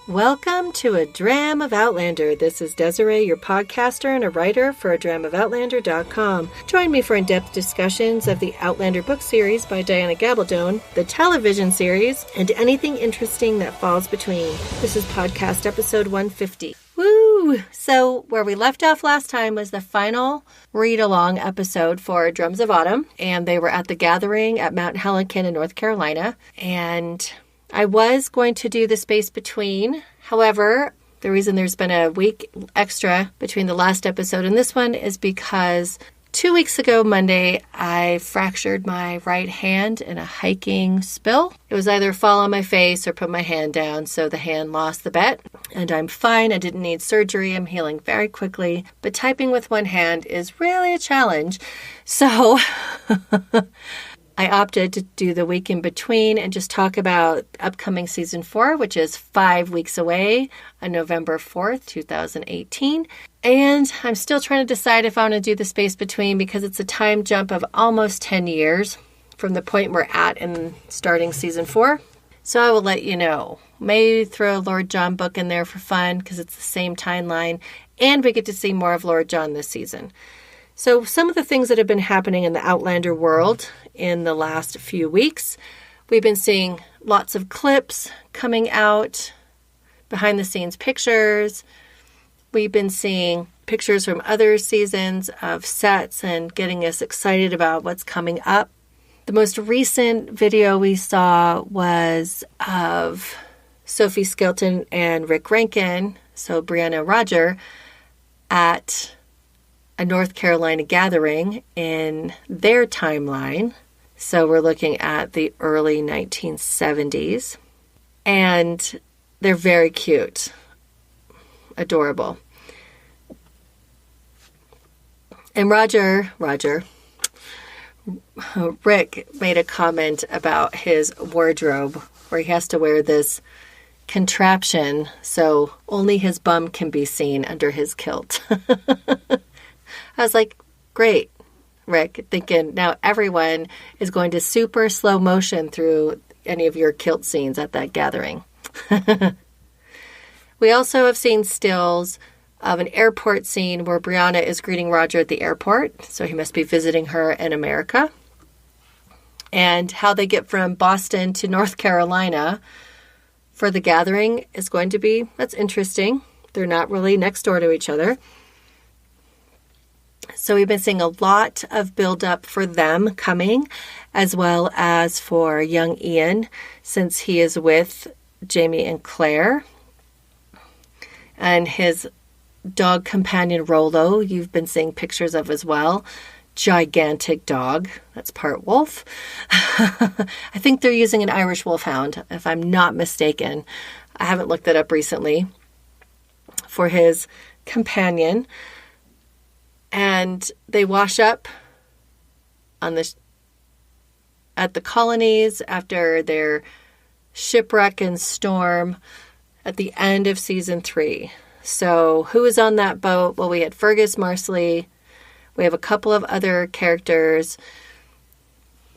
Welcome to A Dram of Outlander. This is Desiree, your podcaster and a writer for adramofOutlander.com. Join me for in-depth discussions of the Outlander book series by Diana Gabaldon, the television series, and anything interesting that falls between. This is podcast episode 150. Woo! So where we left off last time was the final read-along episode for Drums of Autumn, and they were at the gathering at Mount Helicon in North Carolina, and I was going to do the space between. However, the reason there's been a week extra between the last episode and this one is because 2 weeks ago, Monday, I fractured my right hand in a hiking spill. It was either fall on my face or put my hand down, so the hand lost the bet. And I'm fine. I didn't need surgery. I'm healing very quickly. But typing with one hand is really a challenge. So I opted to do the week in between and just talk about upcoming season 4, which is 5 weeks away on November 4th, 2018. And I'm still trying to decide if I want to do the space between because it's a time jump of almost 10 years from the point we're at in starting season 4. So I will let you know. May throw a Lord John book in there for fun because it's the same timeline. And we get to see more of Lord John this season. So some of the things that have been happening in the Outlander world in the last few weeks, we've been seeing lots of clips coming out, behind the scenes pictures. We've been seeing pictures from other seasons of sets and getting us excited about what's coming up. The most recent video we saw was of Sophie Skelton and Rick Rankin, so Brianna and Roger, at a North Carolina gathering in their timeline. So we're looking at the early 1970s. And they're very cute. Adorable. And Rick made a comment about his wardrobe where he has to wear this contraption so only his bum can be seen under his kilt. I was like, great, Rick, thinking now everyone is going to super slow motion through any of your kilt scenes at that gathering. We also have seen stills of an airport scene where Brianna is greeting Roger at the airport, so he must be visiting her in America. And how they get from Boston to North Carolina for the gathering is going to be, that's interesting. They're not really next door to each other. So we've been seeing a lot of build-up for them coming, as well as for young Ian, since he is with Jamie and Claire. And his dog companion, Rollo, you've been seeing pictures of as well. Gigantic dog. That's part wolf. I think they're using an Irish wolfhound, if I'm not mistaken. I haven't looked that up recently. For his companion. And they wash up on at the Colonies after their shipwreck and storm at the end of season 3. So who is on that boat? Well, we had Fergus Marsley. We have a couple of other characters.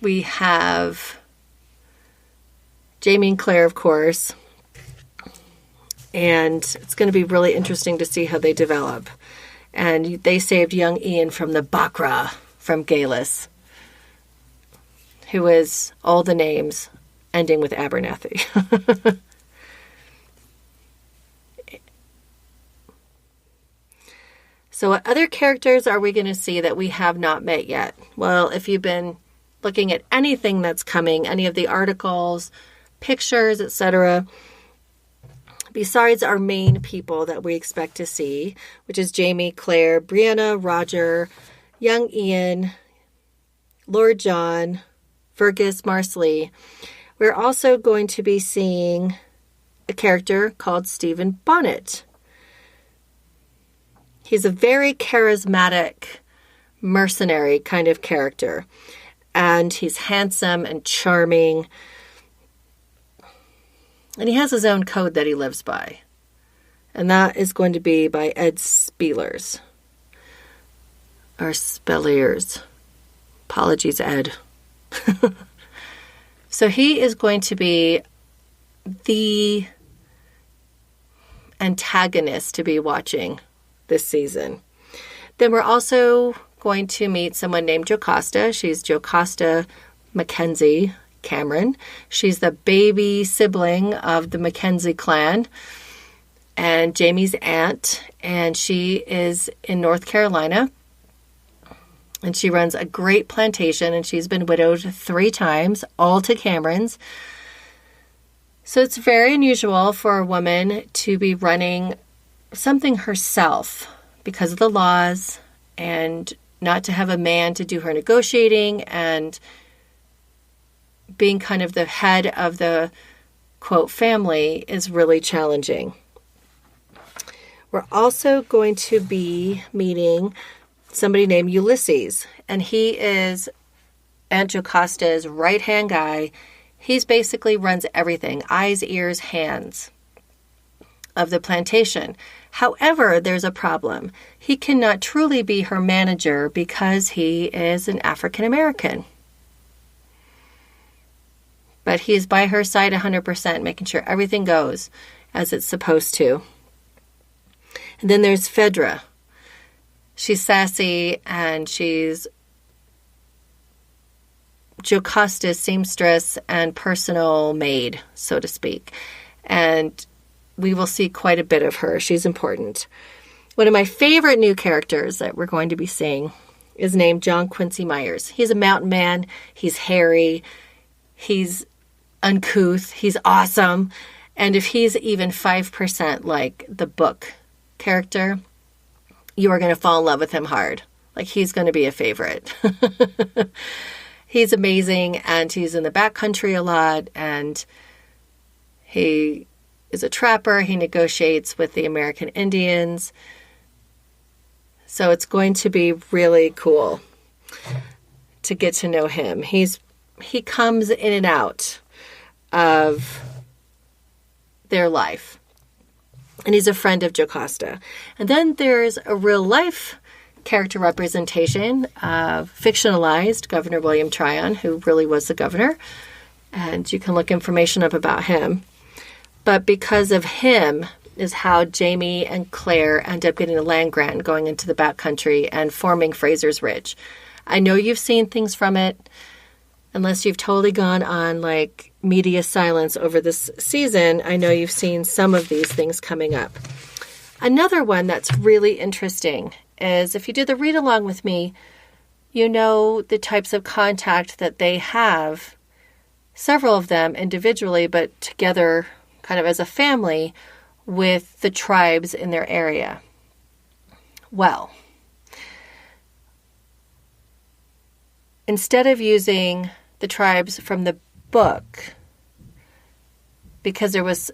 We have Jamie and Claire, of course. And it's going to be really interesting to see how they develop. And they saved young Ian from the Bakra from Galus, who is all the names ending with Abernathy. So what other characters are we going to see that we have not met yet? Well, if you've been looking at anything that's coming, any of the articles, pictures, etc., besides our main people that we expect to see, which is Jamie, Claire, Brianna, Roger, young Ian, Lord John, Fergus Marsley, we're also going to be seeing a character called Stephen Bonnet. He's a very charismatic mercenary kind of character, and he's handsome and charming. And he has his own code that he lives by. And that is going to be by Ed Spielers. Or Spelliers. Apologies, Ed. So he is going to be the antagonists to be watching this season. Then we're also going to meet someone named Jocasta. She's Jocasta Mackenzie Cameron. She's the baby sibling of the Mackenzie clan and Jamie's aunt, and she is in North Carolina, and she runs a great plantation, and she's been widowed 3 times, all to Camerons. So it's very unusual for a woman to be running something herself because of the laws, and not to have a man to do her negotiating, and being kind of the head of the, quote, family is really challenging. We're also going to be meeting somebody named Ulysses, and he is Aunt Jocasta's right-hand guy. He's basically runs everything, eyes, ears, hands of the plantation. However, there's a problem. He cannot truly be her manager because he is an African American. But he's by her side 100%, making sure everything goes as it's supposed to. And then there's Phaedra. She's sassy, and she's Jocasta's seamstress and personal maid, so to speak. And we will see quite a bit of her. She's important. One of my favorite new characters that we're going to be seeing is named John Quincy Myers. He's a mountain man. He's hairy. He's uncouth. He's awesome. And if he's even 5% like the book character, you are going to fall in love with him hard. Like, he's going to be a favorite. He's amazing, and he's in the backcountry a lot, and he is a trapper. He negotiates with the American Indians. So it's going to be really cool to get to know him. He comes in and out of their life, and he's a friend of Jocasta. And then there's a real life character representation of fictionalized Governor William Tryon, who really was the governor, and you can look information up about him. But because of him is how Jamie and Claire end up getting a land grant, going into the backcountry and forming Fraser's Ridge. I know you've seen things from it, unless you've totally gone on like media silence over this season. I know you've seen some of these things coming up. Another one that's really interesting is, if you did the read along with me, you know the types of contact that they have, several of them individually, but together kind of as a family, with the tribes in their area. Well, instead of using the tribes from the book, because there was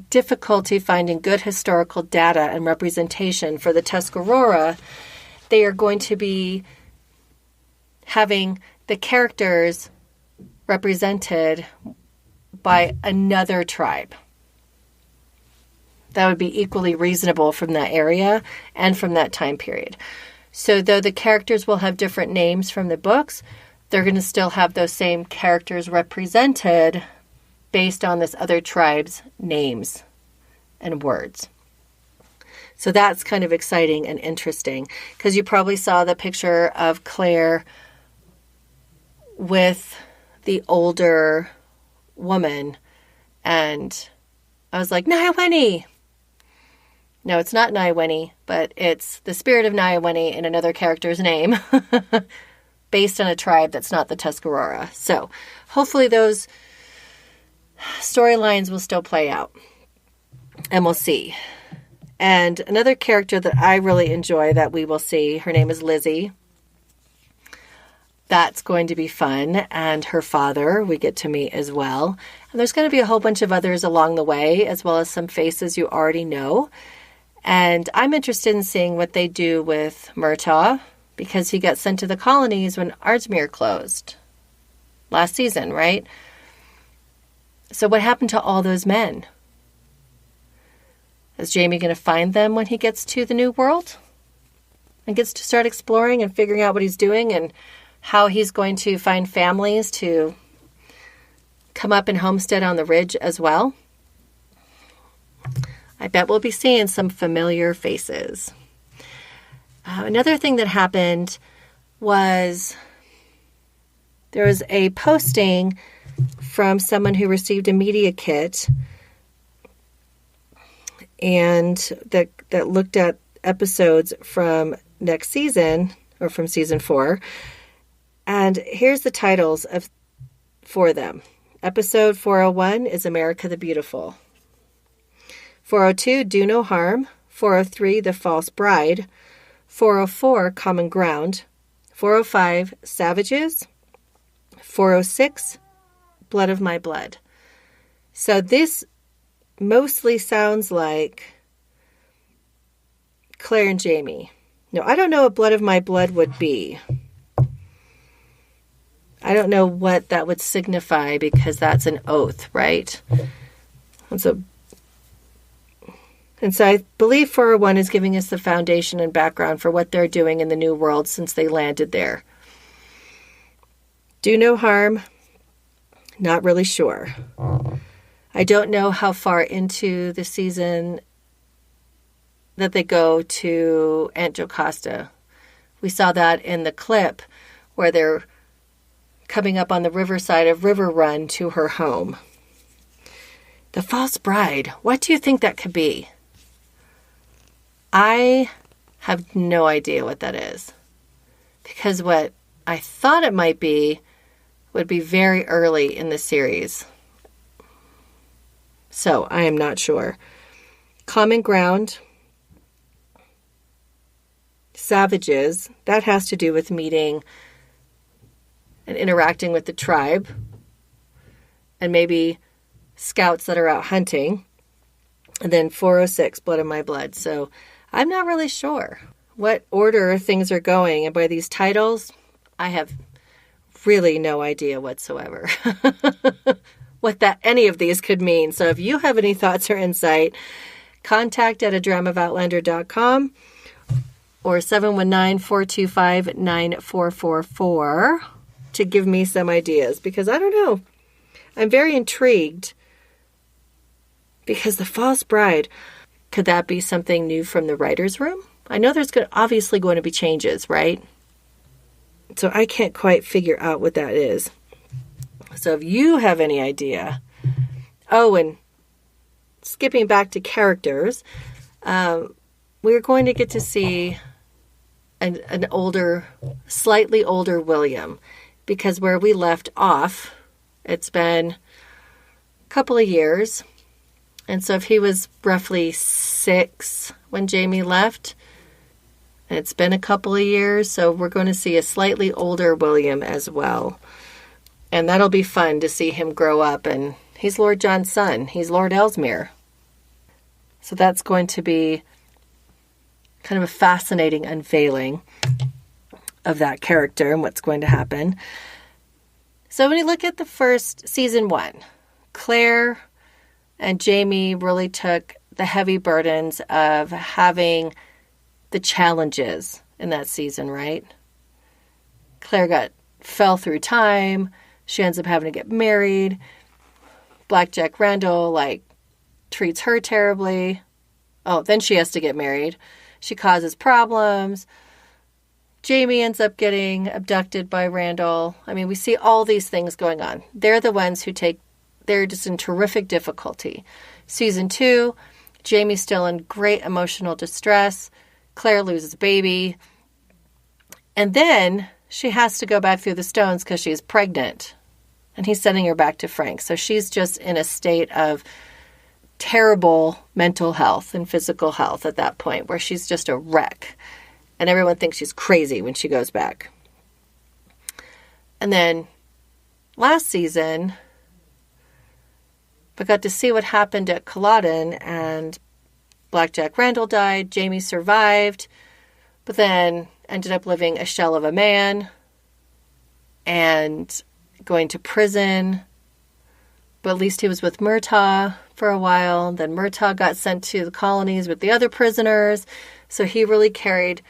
difficulty finding good historical data and representation for the Tuscarora, they are going to be having the characters represented by another tribe. That would be equally reasonable from that area and from that time period. So though the characters will have different names from the books, they're going to still have those same characters represented based on this other tribe's names and words. So that's kind of exciting and interesting, because you probably saw the picture of Claire with the older woman, and I was like, Naiweni! No, it's not Naiweni, but it's the spirit of Naiweni in another character's name, based on a tribe that's not the Tuscarora. So hopefully those storylines will still play out, and we'll see. And another character that I really enjoy that we will see, her name is Lizzie. That's going to be fun. And her father we get to meet as well. And there's going to be a whole bunch of others along the way, as well as some faces you already know. And I'm interested in seeing what they do with Murtaugh, because he got sent to the colonies when Ardsmuir closed last season, right? So what happened to all those men? Is Jamie going to find them when he gets to the New World and gets to start exploring and figuring out what he's doing and how he's going to find families to come up and homestead on the ridge as well? I bet we'll be seeing some familiar faces. Another thing that happened was there was a posting from someone who received a media kit and that looked at episodes from next season or from season 4. And here's the titles for them. Episode 401 is America the Beautiful. 402, Do No Harm. 403, The False Bride. 404, Common Ground. 405, Savages. 406, Blood of My Blood. So this mostly sounds like Claire and Jamie. Now, I don't know what Blood of My Blood would be. I don't know what that would signify because that's an oath, right? And so I believe 401 is giving us the foundation and background for what they're doing in the New World since they landed there. Do No Harm, not really sure. I don't know how far into the season that they go to Aunt Jocasta. We saw that in the clip where they're coming up on the riverside of River Run to her home. The False Bride, what do you think that could be? I have no idea what that is. Because what I thought it might be would be very early in the series. So I am not sure. Common Ground. Savages. That has to do with meeting and interacting with the tribe. And maybe scouts that are out hunting. And then 406, Blood of My Blood. So I'm not really sure what order things are going. And by these titles, I have really no idea whatsoever what any of these could mean. So if you have any thoughts or insight, contact at adramaofoutlander.com or 719-425-9444 to give me some ideas, because I don't know. I'm very intrigued because the False Bride, could that be something new from the writer's room? I know there's obviously going to be changes, right? So I can't quite figure out what that is. So if you have any idea. Oh, and skipping back to characters, we're going to get to see an older, slightly older William, because where we left off, it's been a couple of years. And so if he was roughly 6 when Jamie left, and it's been a couple of years, so we're going to see a slightly older William as well. And that'll be fun to see him grow up. And he's Lord John's son. He's Lord Ellesmere. So that's going to be kind of a fascinating unveiling of that character and what's going to happen. So when you look at the first season 1, Claire and Jamie really took the heavy burdens of having the challenges in that season, right? Claire fell through time. She ends up having to get married. Blackjack Randall, treats her terribly. Oh, then she has to get married. She causes problems. Jamie ends up getting abducted by Randall. I mean, we see all these things going on. They're the ones who they're just in terrific difficulty. Season 2, Jamie's still in great emotional distress. Claire loses a baby. And then she has to go back through the stones because she's pregnant. And he's sending her back to Frank. So she's just in a state of terrible mental health and physical health at that point, where she's just a wreck. And everyone thinks she's crazy when she goes back. And then last season, we got to see what happened at Culloden, and Blackjack Randall died. Jamie survived, but then ended up living a shell of a man and going to prison. But at least he was with Murtaugh for a while. Then Murtaugh got sent to the colonies with the other prisoners. So he really carried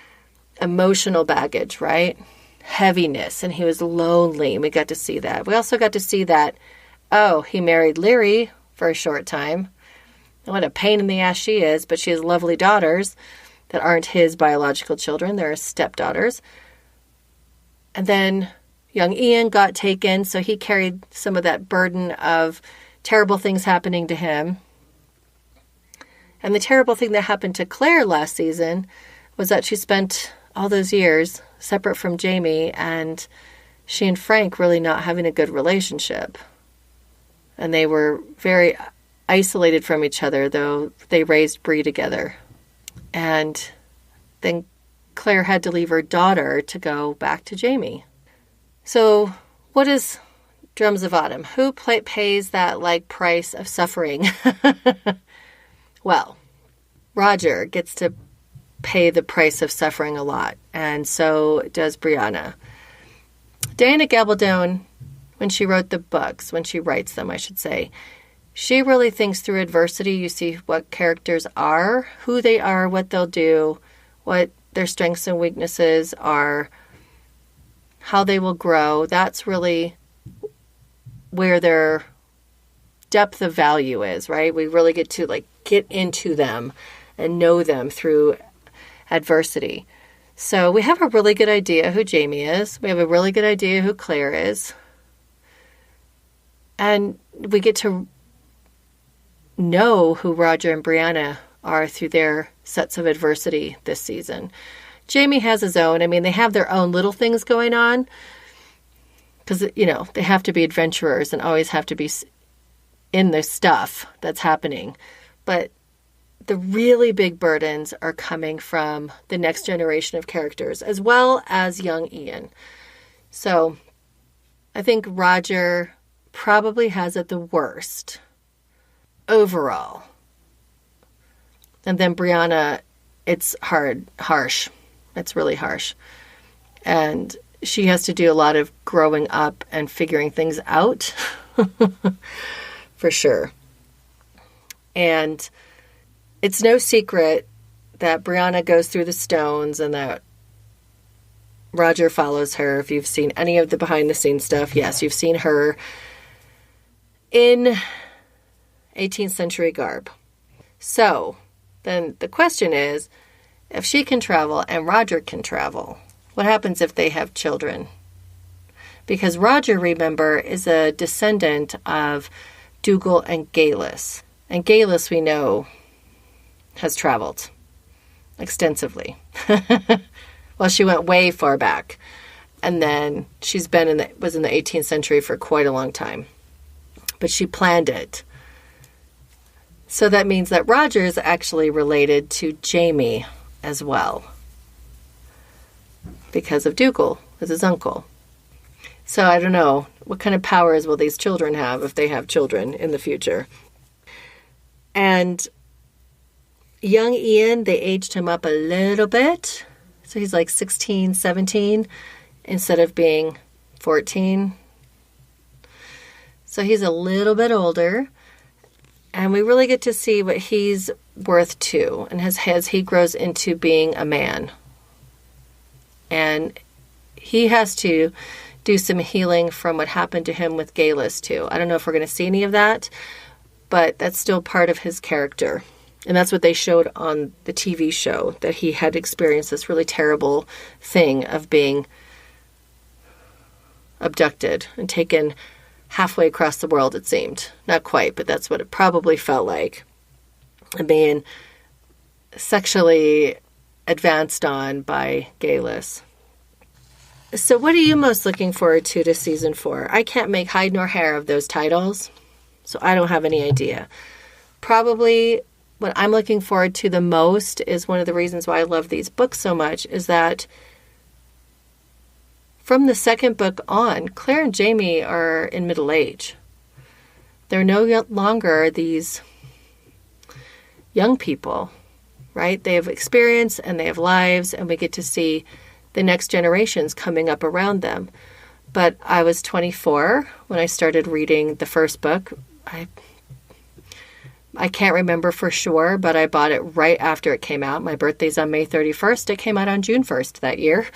emotional baggage, right? Heaviness. And he was lonely. And we got to see that. We also got to see that, he married Leary for a short time. what a pain in the ass she is, but she has lovely daughters that aren't his biological children. They're stepdaughters. And then young Ian got taken, so he carried some of that burden of terrible things happening to him. And the terrible thing that happened to Claire last season was that she spent all those years separate from Jamie, and she and Frank really not having a good relationship. And they were very isolated from each other, though they raised Bree together. And then Claire had to leave her daughter to go back to Jamie. So what is Drums of Autumn? Who pays that price of suffering? Well, Roger gets to pay the price of suffering a lot, and so does Brianna. Diana Gabaldon, when she wrote the books, when she writes them, I should say, she really thinks through adversity. You see what characters are, who they are, what they'll do, what their strengths and weaknesses are, how they will grow. That's really where their depth of value is, right? We really get to get into them and know them through adversity. So we have a really good idea who Jamie is. We have a really good idea who Claire is. And we get to know who Roger and Brianna are through their sets of adversity this season. Jamie has his own. I mean, they have their own little things going on because, they have to be adventurers and always have to be in the stuff that's happening. But the really big burdens are coming from the next generation of characters, as well as young Ian. So I think Roger probably has it the worst overall. And then Brianna, it's harsh. It's really harsh. And she has to do a lot of growing up and figuring things out, for sure. And it's no secret that Brianna goes through the stones and that Roger follows her. If you've seen any of the behind-the-scenes stuff, yes, you've seen her in 18th century garb. So then the question is, if she can travel and Roger can travel, what happens if they have children? Because Roger, remember, is a descendant of Dougal and Galus. And Galus, we know, has traveled extensively. Well, she went way far back. And then she's was in the 18th century for quite a long time. But she planned it. So that means that Roger is actually related to Jamie as well, because of Dougal as his uncle. So I don't know, what kind of powers will these children have if they have children in the future? And young Ian, they aged him up a little bit. So he's 16, 17 instead of being 14. So he's a little bit older. And we really get to see what he's worth too, and as he grows into being a man. And he has to do some healing from what happened to him with Galus too. I don't know if we're going to see any of that, but that's still part of his character. And that's what they showed on the TV show, that he had experienced this really terrible thing of being abducted and taken halfway across the world, it seemed. Not quite, but that's what it probably felt like. And being sexually advanced on by Galus. So what are you most looking forward to season 4? I can't make hide nor hair of those titles, so I don't have any idea. Probably what I'm looking forward to the most is one of the reasons why I love these books so much is that from the second book on, Claire and Jamie are in middle age. They're no longer these young people, right? They have experience and they have lives, and we get to see the next generations coming up around them. But I was 24 when I started reading the first book. I can't remember for sure, but I bought it right after it came out. My birthday's on May 31st. It came out on June 1st that year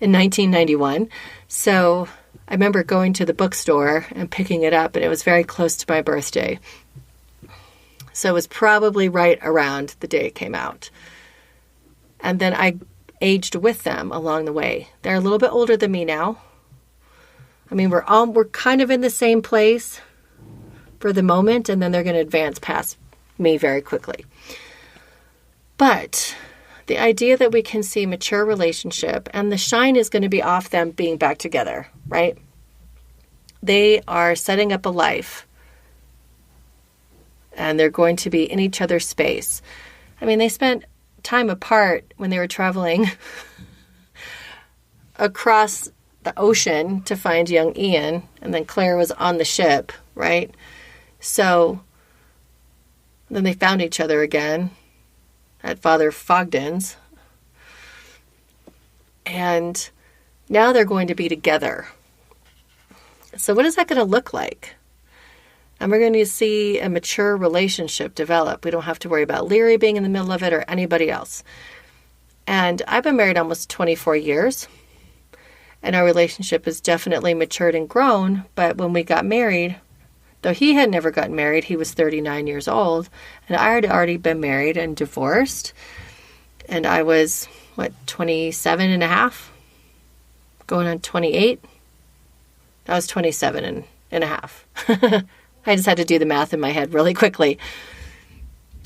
in 1991. So I remember going to the bookstore and picking it up, and it was very close to my birthday. So it was probably right around the day it came out. And then I aged with them along the way. They're a little bit older than me now. I mean, we're kind of in the same place for the moment, and then they're going to advance past me very quickly. But the idea that we can see mature relationship, and the shine is going to be off them being back together, right? They are setting up a life, and they're going to be in each other's space. I mean, they spent time apart when they were traveling across the ocean to find young Ian, and then Claire was on the ship, right? So then they found each other again at Father Fogden's, and now they're going to be together. So what is that going to look like? And we're going to see a mature relationship develop. We don't have to worry about Leary being in the middle of it or anybody else. And I've been married almost 24 years. And our relationship has definitely matured and grown. But when we got married, though he had never gotten married, he was 39 years old. And I had already been married and divorced. And I was, 27 and a half? Going on 28? I was 27 and a half. I just had to do the math in my head really quickly.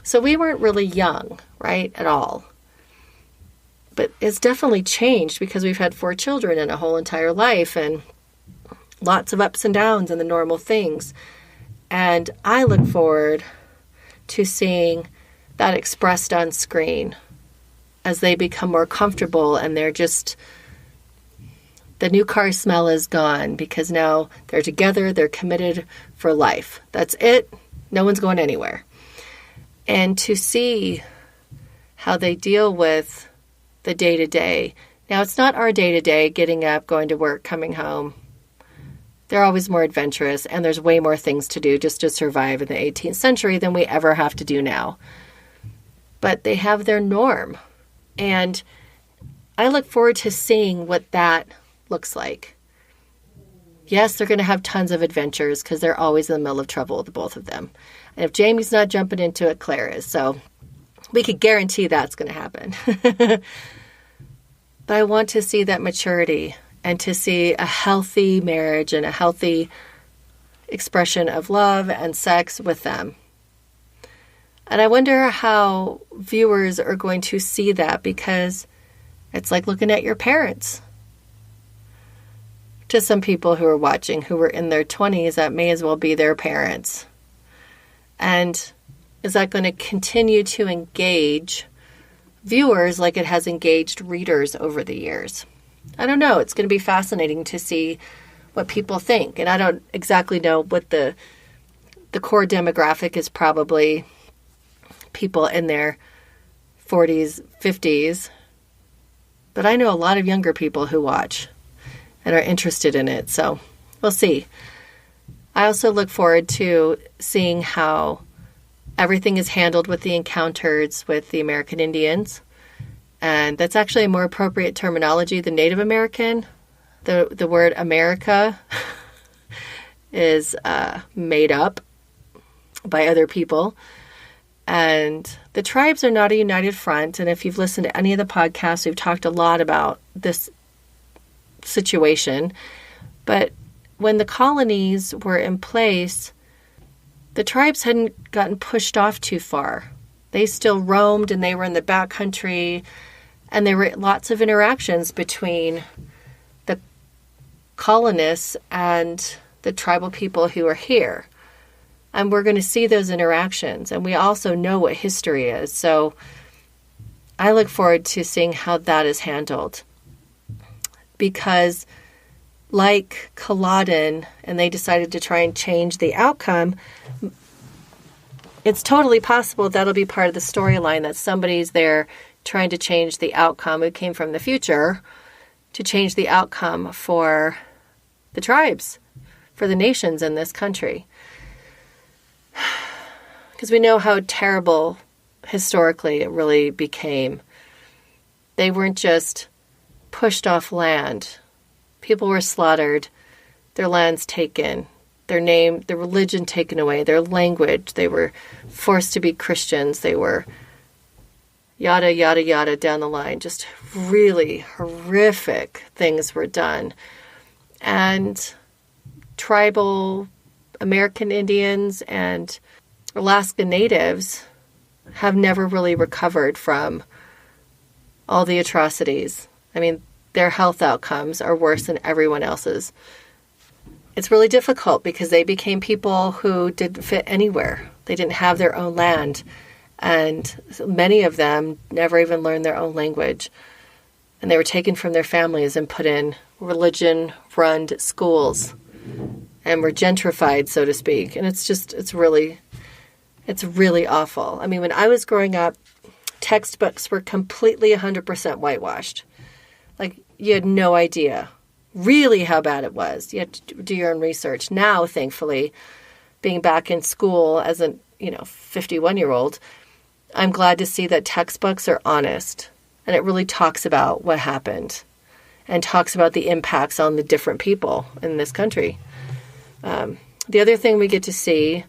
So we weren't really young, right, at all. But it's definitely changed because we've had 4 children and a whole entire life and lots of ups and downs and the normal things. And I look forward to seeing that expressed on screen as they become more comfortable, and they're just, the new car smell is gone because now they're together, they're committed for life. That's it. No one's going anywhere. And to see how they deal with the day-to-day. Now, it's not our day-to-day, getting up, going to work, coming home. They're always more adventurous, and there's way more things to do just to survive in the 18th century than we ever have to do now. But they have their norm. And I look forward to seeing what that looks like. Yes, they're going to have tons of adventures because they're always in the middle of trouble, the both of them. And if Jamie's not jumping into it, Claire is. So we could guarantee that's going to happen. But I want to see that maturity and to see a healthy marriage and a healthy expression of love and sex with them. And I wonder how viewers are going to see that, because it's like looking at your parents. To some people who are watching who were in their 20s, that may as well be their parents. And is that going to continue to engage viewers like it has engaged readers over the years? I don't know. It's going to be fascinating to see what people think. And I don't exactly know what the core demographic is. Probably people in their 40s, 50s. But I know a lot of younger people who watch and are interested in it. So we'll see. I also look forward to seeing how everything is handled with the encounters with the American Indians. And that's actually a more appropriate terminology than Native American. The word America is made up by other people. And the tribes are not a united front. And if you've listened to any of the podcasts, we've talked a lot about this situation. But when the colonies were in place, the tribes hadn't gotten pushed off too far. They still roamed, and they were in the backcountry, and there were lots of interactions between the colonists and the tribal people who are here. And we're going to see those interactions, and we also know what history is. So I look forward to seeing how that is handled. Because like Culloden, and they decided to try and change the outcome, it's totally possible that'll be part of the storyline, that somebody's there trying to change the outcome who came from the future to change the outcome for the tribes, for the nations in this country. Because we know how terrible historically it really became. They weren't just pushed off land. People were slaughtered, their lands taken, their name, their religion taken away, their language. They were forced to be Christians. They were yada, yada, yada down the line. Just really horrific things were done. And tribal American Indians and Alaska Natives have never really recovered from all the atrocities. I mean, their health outcomes are worse than everyone else's. It's really difficult because they became people who didn't fit anywhere. They didn't have their own land. And many of them never even learned their own language. And they were taken from their families and put in religion-run schools and were gentrified, so to speak. And it's really awful. I mean, when I was growing up, textbooks were completely 100% whitewashed. Like, you had no idea really how bad it was. You had to do your own research. Now, thankfully, being back in school as a 51-year-old, I'm glad to see that textbooks are honest. And it really talks about what happened and talks about the impacts on the different people in this country. The other thing we get to see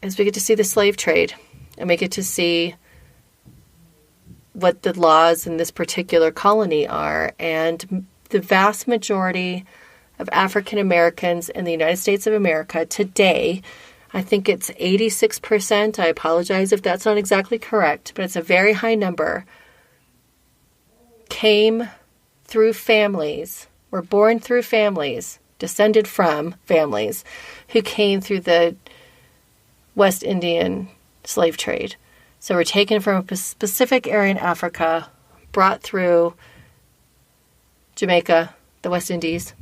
is we get to see the slave trade. And we get to see what the laws in this particular colony are. And the vast majority of African Americans in the United States of America today, I think it's 86%. I apologize if that's not exactly correct, but it's a very high number, came through families, were born through families, descended from families who came through the West Indian slave trade. So we're taken from a specific area in Africa, brought through Jamaica, the West Indies,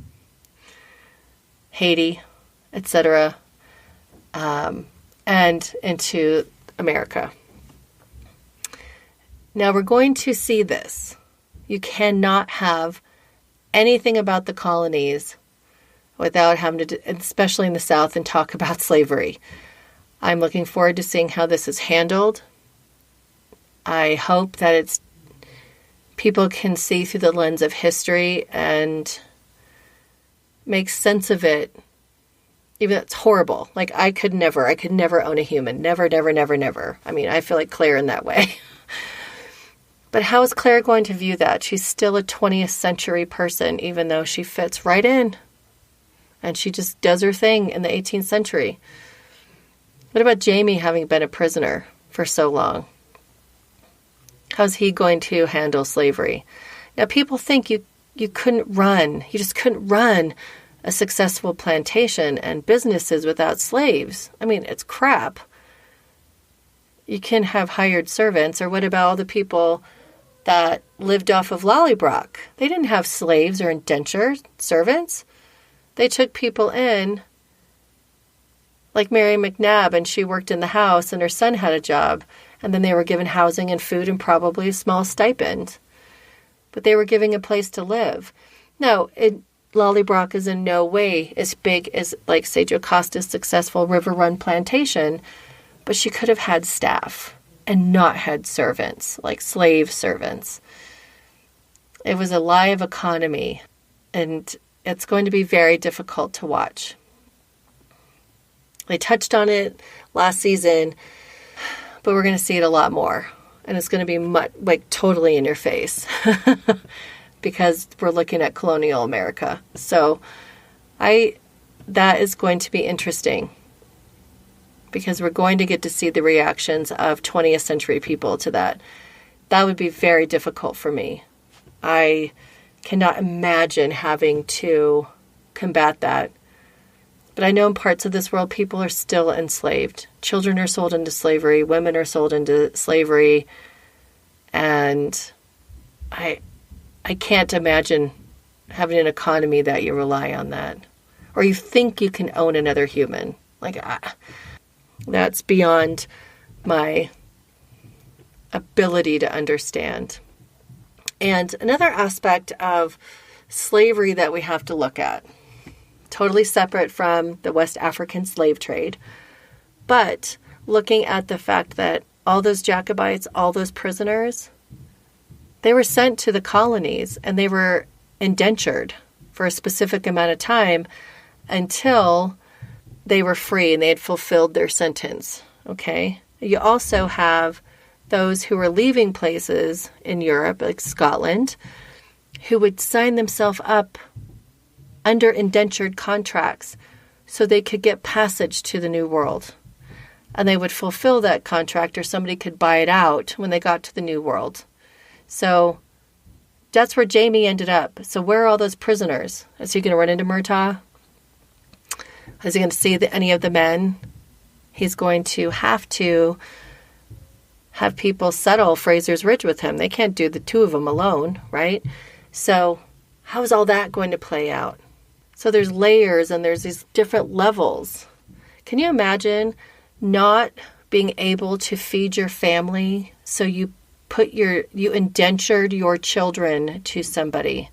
Haiti, etc., and into America. Now we're going to see this. You cannot have anything about the colonies without having to, especially in the South, and talk about slavery. I'm looking forward to seeing how this is handled. I hope that people can see through the lens of history and make sense of it. Even though it's horrible. Like, I could never own a human. Never, never, never, never. I mean, I feel like Claire in that way. But how is Claire going to view that? She's still a 20th century person, even though she fits right in. And she just does her thing in the 18th century. What about Jamie having been a prisoner for so long? How's he going to handle slavery? Now, people think you couldn't run. You just couldn't run a successful plantation and businesses without slaves. I mean, it's crap. You can have hired servants, or what about all the people that lived off of Lollybrock? They didn't have slaves or indentured servants. They took people in, like Mary McNabb, and she worked in the house, and her son had a job, and then they were given housing and food and probably a small stipend. But they were giving a place to live. Now, Lollybrock is in no way as big as, like, say, Jocasta's successful River Run plantation, but she could have had staff and not had servants, like slave servants. It was a live economy, and it's going to be very difficult to watch. They touched on it last season, but we're going to see it a lot more. And it's going to be totally in your face because we're looking at colonial America. So that is going to be interesting because we're going to get to see the reactions of 20th century people to that. That would be very difficult for me. I cannot imagine having to combat that. But I know in parts of this world, people are still enslaved. Children are sold into slavery. Women are sold into slavery. And I can't imagine having an economy that you rely on that. Or you think you can own another human. That's beyond my ability to understand. And another aspect of slavery that we have to look at, totally separate from the West African slave trade, but looking at the fact that all those Jacobites, all those prisoners, they were sent to the colonies and they were indentured for a specific amount of time until they were free and they had fulfilled their sentence. Okay. You also have those who were leaving places in Europe, like Scotland, who would sign themselves up under indentured contracts so they could get passage to the New World. And they would fulfill that contract, or somebody could buy it out when they got to the New World. So that's where Jaime ended up. So where are all those prisoners? Is he going to run into Murtaugh? Is he going to see any of the men? He's going to have people settle Fraser's Ridge with him. They can't do the two of them alone, right? So how is all that going to play out? So there's layers and there's these different levels. Can you imagine not being able to feed your family, so you indentured your children to somebody,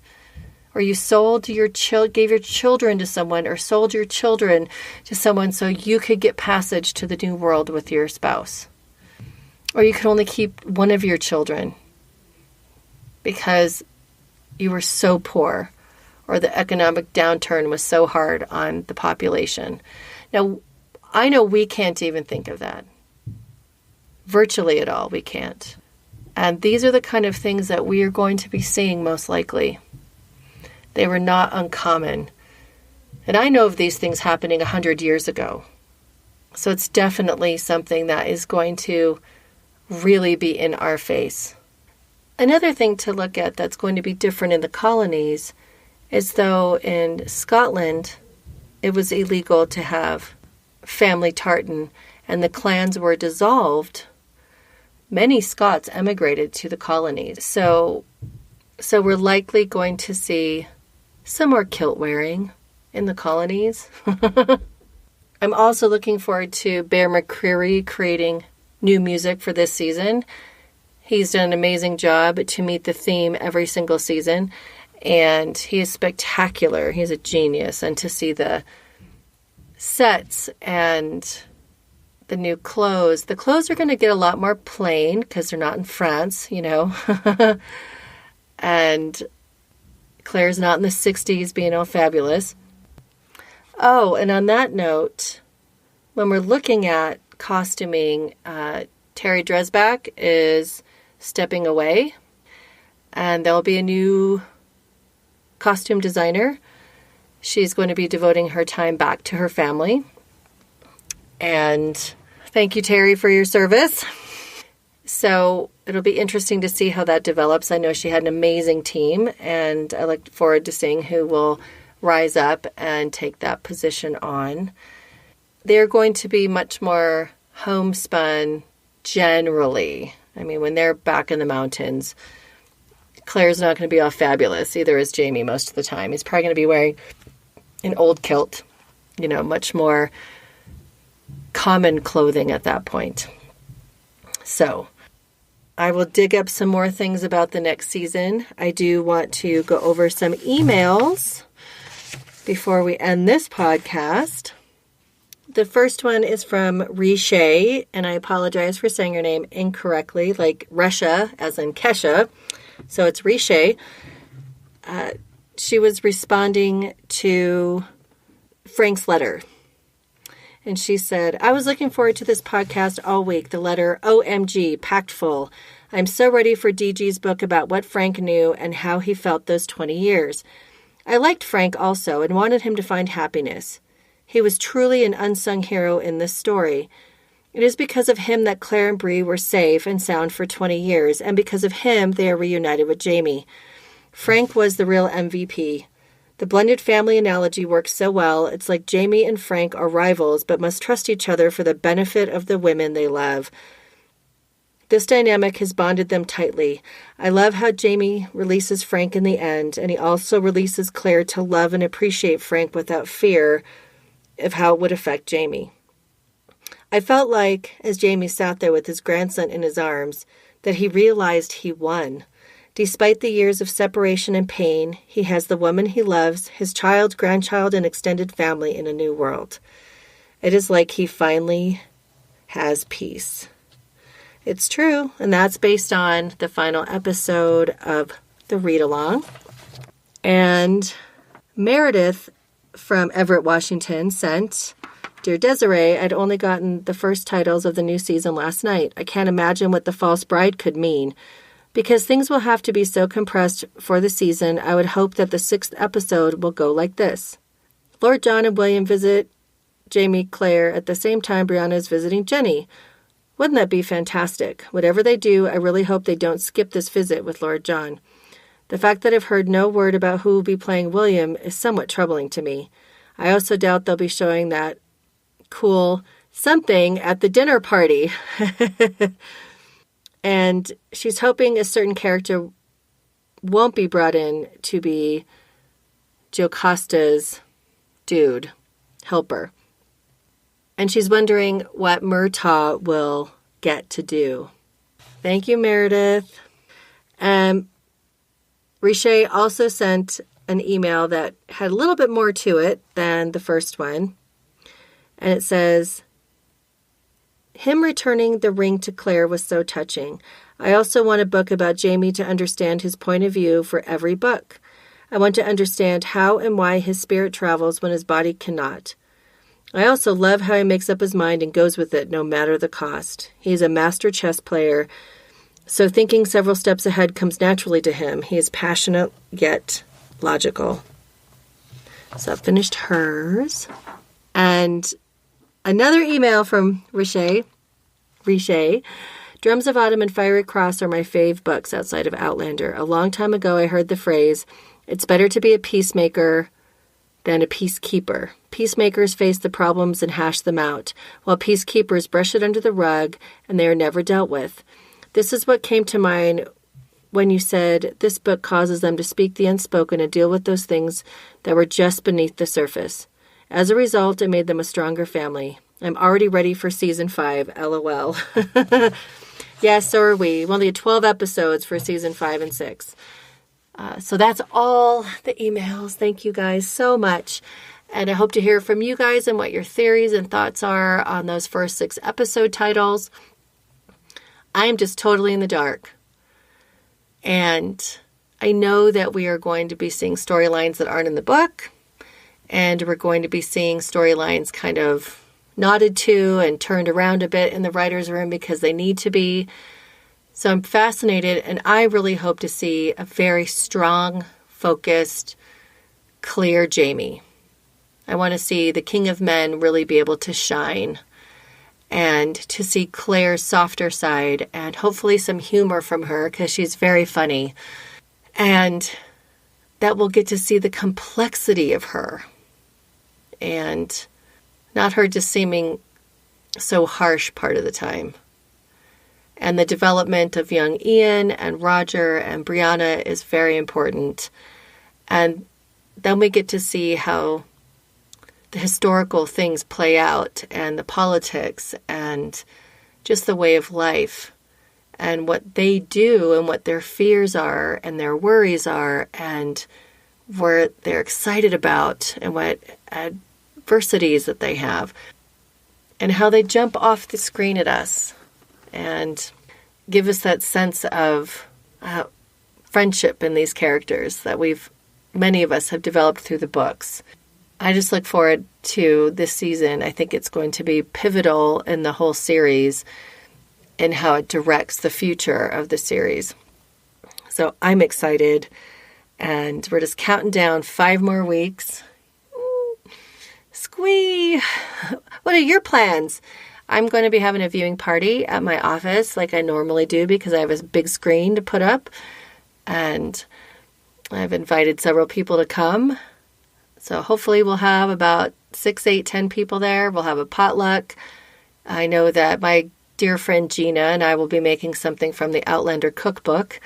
or you gave your children to someone, or sold your children to someone so you could get passage to the New World with your spouse, or you could only keep one of your children because you were so poor, or the economic downturn was so hard on the population. Now, I know we can't even think of that. Virtually at all, we can't. And these are the kind of things that we are going to be seeing most likely. They were not uncommon. And I know of these things happening 100 years ago. So it's definitely something that is going to really be in our face. Another thing to look at that's going to be different in the colonies is, though in Scotland it was illegal to have family tartan and the clans were dissolved, many Scots emigrated to the colonies. So we're likely going to see some more kilt wearing in the colonies. I'm also looking forward to Bear McCreary creating new music for this season. He's done an amazing job to meet the theme every single season, and he is spectacular. He's a genius. And to see the sets and the new clothes. The clothes are going to get a lot more plain because they're not in France, and Claire's not in the 60s being all fabulous. Oh, and on that note, when we're looking at costuming, Terry Dresbach is stepping away, and there'll be a new costume designer. She's going to be devoting her time back to her family. And thank you, Terry, for your service. So it'll be interesting to see how that develops. I know she had an amazing team, and I look forward to seeing who will rise up and take that position on. They're going to be much more homespun generally. I mean, when they're back in the mountains, Claire's not going to be all fabulous. Either is Jaime most of the time. He's probably going to be wearing an old kilt, much more common clothing at that point. So I will dig up some more things about the next season. I do want to go over some emails before we end this podcast. The first one is from Riche, and I apologize for saying your name incorrectly, like Resha, as in Kesha. So it's Riche. She was responding to Frank's letter. And she said, I was looking forward to this podcast all week. The letter, OMG, packed full. I'm so ready for DG's book about what Frank knew and how he felt those 20 years. I liked Frank also and wanted him to find happiness. He was truly an unsung hero in this story. It is because of him that Claire and Bree were safe and sound for 20 years, and because of him they are reunited with Jaime. Frank was the real MVP. The blended family analogy works so well. It's like Jaime and Frank are rivals but must trust each other for the benefit of the women they love. This dynamic has bonded them tightly. I love how Jaime releases Frank in the end, and he also releases Claire to love and appreciate Frank without fear of how it would affect Jaime. I felt like, as Jaime sat there with his grandson in his arms, that he realized he won. Despite the years of separation and pain, he has the woman he loves, his child, grandchild, and extended family in a new world. It is like he finally has peace. It's true, and that's based on the final episode of the read-along. And Meredith from Everett, Washington sent Dear Desiree, I'd only gotten the first titles of the new season last night. I can't imagine what the false bride could mean. Because things will have to be so compressed for the season, I would hope that the 6th episode will go like this. Lord John and William visit Jamie Claire at the same time Brianna is visiting Jenny. Wouldn't that be fantastic? Whatever they do, I really hope they don't skip this visit with Lord John. The fact that I've heard no word about who will be playing William is somewhat troubling to me. I also doubt they'll be showing that cool something at the dinner party. And she's hoping a certain character won't be brought in to be Jocasta's dude, helper. And she's wondering what Murtaugh will get to do. Thank you, Meredith. Riche also sent an email that had a little bit more to it than the first one. And it says, him returning the ring to Claire was so touching. I also want a book about Jamie to understand his point of view for every book. I want to understand how and why his spirit travels when his body cannot. I also love how he makes up his mind and goes with it no matter the cost. He's a master chess player, so thinking several steps ahead comes naturally to him. He is passionate yet logical. So I finished hers. And another email from Riche. Drums of Autumn and Fiery Cross are my fave books outside of Outlander. A long time ago I heard the phrase, it's better to be a peacemaker than a peacekeeper. Peacemakers face the problems and hash them out, while peacekeepers brush it under the rug and they are never dealt with. This is what came to mind when you said this book causes them to speak the unspoken and deal with those things that were just beneath the surface. As a result, it made them a stronger family. I'm already ready for season 5, LOL. Yes, so are we. We only had 12 episodes for season 5 and 6. So that's all the emails. Thank you guys so much. And I hope to hear from you guys and what your theories and thoughts are on those first 6 episode titles. I'm just totally in the dark. And I know that we are going to be seeing storylines that aren't in the book. And we're going to be seeing storylines kind of nodded to and turned around a bit in the writer's room because they need to be. So I'm fascinated, and I really hope to see a very strong, focused, clear Jamie. I want to see the King of Men really be able to shine, and to see Claire's softer side, and hopefully some humor from her because she's very funny. And that we'll get to see the complexity of her. And not her just seeming so harsh part of the time. And the development of young Ian and Roger and Brianna is very important. And then we get to see how the historical things play out and the politics and just the way of life and what they do and what their fears are and their worries are and what they're excited about and what adversities that they have and how they jump off the screen at us and give us that sense of friendship in these characters that many of us have developed through the books. I just look forward to this season. I think it's going to be pivotal in the whole series and how it directs the future of the series. So I'm excited, and we're just counting down 5 more weeks. Squee! What are your plans? I'm going to be having a viewing party at my office like I normally do because I have a big screen to put up. And I've invited several people to come. So hopefully we'll have about 6, 8, 10 people there. We'll have a potluck. I know that my dear friend Gina and I will be making something from the Outlander cookbook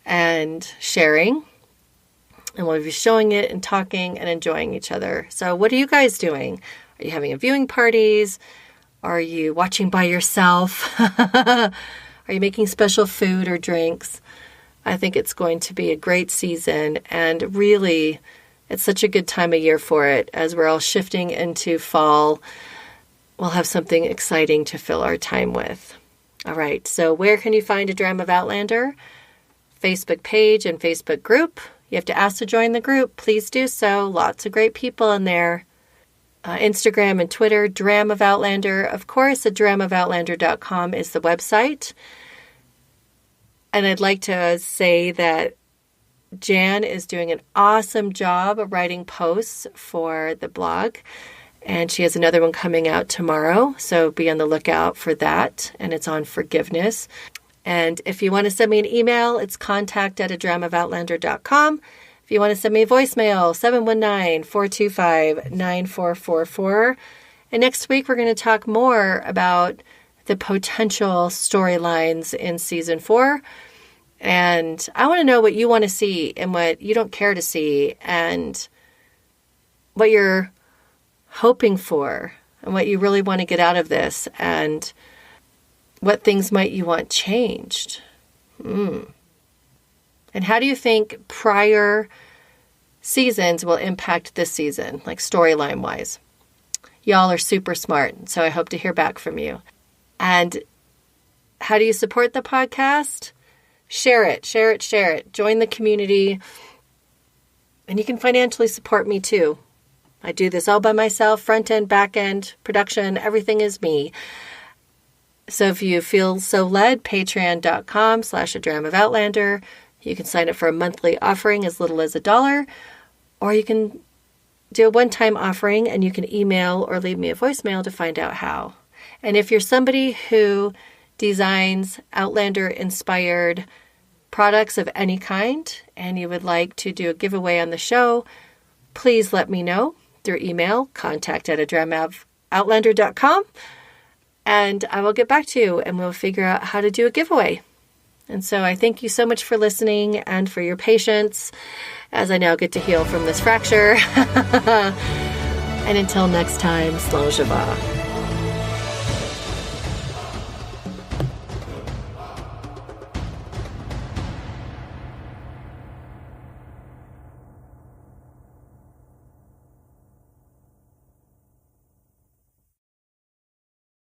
and sharing. And we'll be showing it and talking and enjoying each other. So what are you guys doing? Are you having a viewing parties? Are you watching by yourself? Are you making special food or drinks? I think it's going to be a great season. And really, it's such a good time of year for it. As we're all shifting into fall, we'll have something exciting to fill our time with. All right, so where can you find A Dram of Outlander? Facebook page and Facebook group. You have to ask to join the group. Please do so. Lots of great people in there. Instagram and Twitter, Dram of Outlander. Of course, dramofoutlander.com is the website. And I'd like to say that Jan is doing an awesome job of writing posts for the blog. And she has another one coming out tomorrow. So be on the lookout for that. And it's on forgiveness. And if you want to send me an email, it's contact@dramofoutlander.com. If you want to send me a voicemail, 719-425-9444. And next week, we're going to talk more about the potential storylines in season 4. And I want to know what you want to see and what you don't care to see, and what you're hoping for and what you really want to get out of this, and what things might you want changed. And how do you think prior seasons will impact this season, like storyline-wise? Y'all are super smart, so I hope to hear back from you. And how do you support the podcast? Share it. Join the community. And you can financially support me too. I do this all by myself, front end, back end, production, everything is me. So if you feel so led, patreon.com/adramofoutlander. You can sign up for a monthly offering as little as $1, or you can do a one-time offering and you can email or leave me a voicemail to find out how. And if you're somebody who designs Outlander-inspired products of any kind and you would like to do a giveaway on the show, please let me know through email, contact@dramofoutlander.com, and I will get back to you and we'll figure out how to do a giveaway. And so I thank you so much for listening and for your patience as I now get to heal from this fracture. And until next time, Slán Живá.